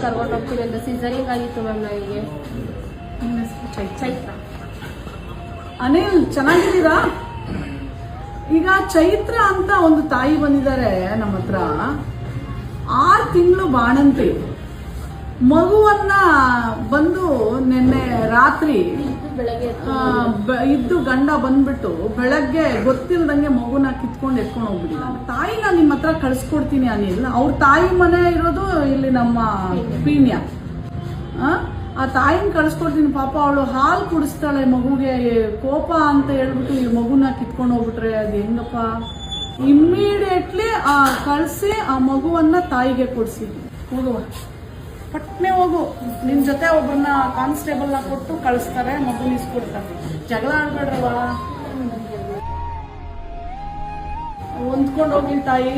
ಕರ್ಕೊಂಡು ಹೋಗ್ತೀವಿ ಅಂತ ಸಿಸರಿಂಗ್ ಆಗಿತ್ತು ಮ್ಯಾಮ್ ನನಗೆ. ಚೈತ್ರ. ಅನಿಲ್ ಚೆನ್ನಾಗಿದ್ದೀರಾ? ಈಗ ಚೈತ್ರ ಅಂತ ಒಂದು ತಾಯಿ ಬಂದಿದ್ದಾರೆ ನಮ್ಮ ಹತ್ರ. 6 ತಿಂಗಳು ಬಾಣಂತಿ ಮಗುವನ್ನ ಬಂದು ನಿನ್ನೆ ರಾತ್ರಿ ಬೆಳಗ್ಗೆ ಇದ್ದು ಗಂಡ ಬಂದ್ಬಿಟ್ಟು ಬೆಳಗ್ಗೆ ಗೊತ್ತಿಲ್ದಂಗೆ ಮಗುನ ಕಿತ್ಕೊಂಡು ಎತ್ಕೊಂಡು ಹೋಗ್ಬಿಟ್ಟಿದ್ದಾನೆ. ತಾಯಿನ ನಿಮ್ಮ ಹತ್ರ ಕಳ್ಸ್ಕೊಡ್ತೀನಿ ಅನಿಲ್. ಅವ್ರ ತಾಯಿ ಮನೆ ಇರೋದು ಇಲ್ಲಿ ನಮ್ಮ ಪೀಣ್ಯ. ಆ ತಾಯಿನ ಕಳ್ಸ್ಕೊಡ್ತೀನಿ. ಪಾಪ ಅವಳು ಹಾಲು ಕುಡಿಸ್ತಾಳೆ ಮಗುಗೆ. ಕೋಪ ಅಂತ ಹೇಳ್ಬಿಟ್ಟು ಈ ಮಗುನ ಕಿತ್ಕೊಂಡು ಹೋಗ್ಬಿಟ್ರೆ ಅದು ಹೆಂಗಪ್ಪ? ಇಮ್ಮಿಡಿಯೇಟ್ಲಿ ಕಳಿಸಿ ಆ ಮಗುವನ್ನ ತಾಯಿಗೆ ಕೊಡಿಸಿ. ಹೋಗುವ ಪಟ್ನೆ ಹೋಗು. ನಿನ್ ಜೊತೆ ಒಬ್ಬರನ್ನ ಕಾನ್ಸ್ಟೇಬಲ್ ನ ಕೊಟ್ಟು ಕಳಿಸ್ತಾರೆ, ಮಗು ಇಸ್ಕೊಡ್ತಾರೆ. ಜಗಳ ಆಡ್ಬೇಡ್ರವ. ಹೊಂದ್ಕೊಂಡು ಹೋಗಿ ತಾಯಿ.